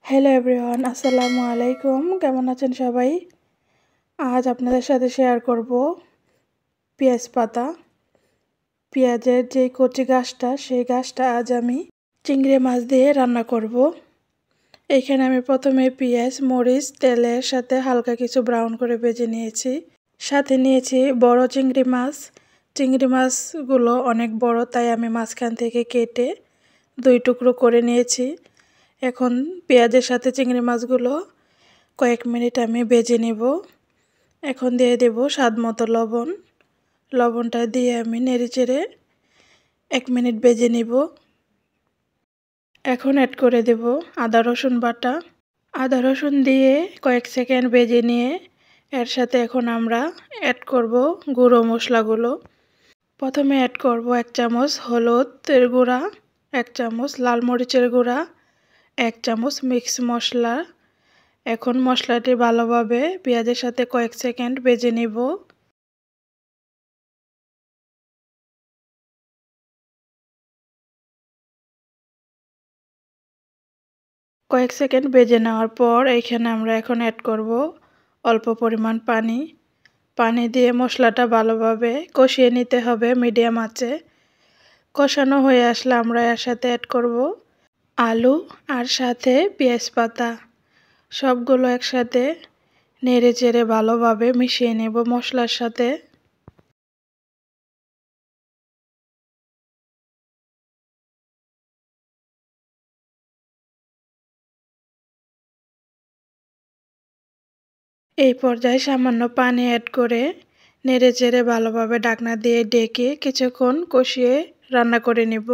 Hello everyone, আসসালামু আলাইকুম। কেমন আছেন সবাই? আজ আপনাদের সাথে শেয়ার করব পেঁয়াজ পাতা। পেঁয়াজের যে কচি গাছটা, সেই গাছটা আজ আমি চিংড়ি মাছ দিয়ে রান্না করব। এইখানে আমি প্রথমে পেঁয়াজ, মরিচ তেলের সাথে হালকা কিছু ব্রাউন করে ভেজে নিয়েছি। সাথে নিয়েছি বড় চিংড়ি মাছ। চিংড়ি মাছগুলো অনেক বড়, তাই আমি মাঝখান থেকে কেটে 2 টুকরো করে নিয়েছি। এখন পেঁয়াজের সাথে চিংড়ি মাছগুলো কয়েক মিনিট আমি ভেজে নেব। এখন দিয়ে দেব স্বাদ মতো লবণ। লবণটা দিয়ে আমি নেড়েচেড়ে 1 মিনিট ভেজে নেব। এখন অ্যাড করে দেব আদা রসুন বাটা। আদা রসুন দিয়ে কয়েক সেকেন্ড ভেজে নিয়ে এর সাথে এখন আমরা অ্যাড করব গুঁড়ো মশলাগুলো। প্রথমে অ্যাড করব 1 চামচ হলুদের গুঁড়া, 1 চামচ লাল মরিচের গুঁড়া, 1 চামচ মিক্স মশলা। এখন মশলাটি ভালোভাবে পেঁয়াজের সাথে কয়েক সেকেন্ড ভেজে নেব। কয়েক সেকেন্ড ভেজে নেওয়ার পর এইখানে আমরা এখন অ্যাড করব অল্প পরিমাণ পানি। পানি দিয়ে মশলাটা ভালোভাবে কষিয়ে নিতে হবে মিডিয়াম আঁচে। কষানো হয়ে আসলে আমরা এর সাথে অ্যাড করব আলু আর সাথে পেঁয়াজ পাতা। সবগুলো একসাথে নেড়ে চেড়ে ভালোভাবে মিশিয়ে নেব মশলার সাথে। এই পর্যায়ে সামান্য পানি অ্যাড করে নেড়ে চেড়ে ভালোভাবে ঢাকনা দিয়ে ঢেকে কিছুক্ষণ কষিয়ে রান্না করে নেব।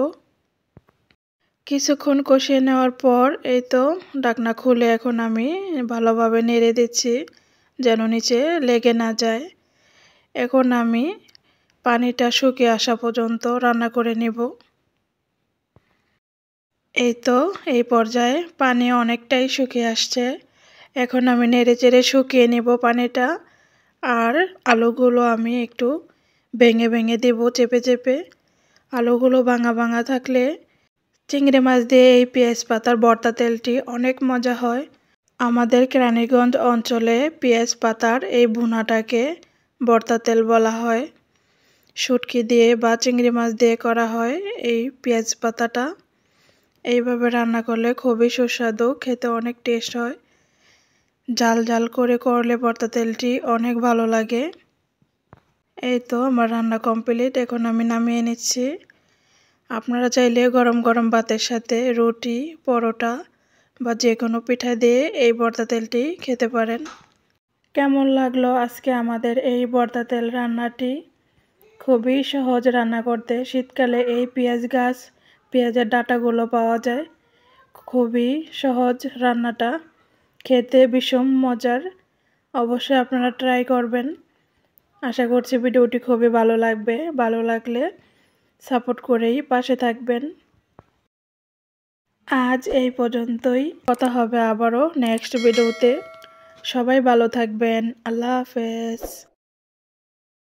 কিছুক্ষণ কষিয়ে নেওয়ার পর এই তো ঢাকনা খুলে এখন আমি ভালোভাবে নেড়ে দিচ্ছি যেন নিচে লেগে না যায়। এখন আমি পানিটা শুকিয়ে আসা পর্যন্ত রান্না করে নেব। এই তো এই পর্যায়ে পানি অনেকটাই শুকিয়ে আসছে। এখন আমি নেড়েচেড়ে শুকিয়ে নেব পানিটা। আর আলুগুলো আমি একটু ভেঙে ভেঙে দেব চেপে চেপে। আলুগুলো ভাঙা ভাঙা থাকলে চিংড়ি মাছ দিয়ে এই পেঁয়াজ পাতার ভর্তা তেলটি অনেক মজা হয়। আমাদের কেরানীগঞ্জ অঞ্চলে পেঁয়াজ পাতার এই ভুনাটাকে ভর্তা তেল বলা হয়। শুটকি দিয়ে বা চিংড়ি মাছ দিয়ে করা হয় এই পেঁয়াজ পাতাটা। এইভাবে রান্না করলে খুবই সুস্বাদু, খেতে অনেক টেস্ট হয়। জাল জাল করে করলে ভর্তা তেলটি অনেক ভালো লাগে। এই তো আমার রান্না কমপ্লিট, এখন আমি নামিয়ে নিচ্ছি। আপনারা চাইলে গরম গরম ভাতের সাথে রুটি, পরোটা বা যে কোনো পিঠা দিয়ে এই ভর্তা তেলটি খেতে পারেন। কেমন লাগলো আজকে আমাদের এই ভর্তা তেল রান্নাটি? খুবই সহজ রান্না করতে। শীতকালে এই পেঁয়াজ গাছ, পেঁয়াজের ডাঁটাগুলো পাওয়া যায়। খুবই সহজ রান্নাটা, খেতে ভীষণ মজার। অবশ্যই আপনারা ট্রাই করবেন। আশা করছি ভিডিওটি খুবই ভালো লাগবে। ভালো লাগলে সাপোর্ট করেই পাশে থাকবেন। আজ এই পর্যন্তই, কথা হবে আবারও নেক্সট ভিডিওতে। সবাই ভালো থাকবেন। আল্লাহ হাফেজ।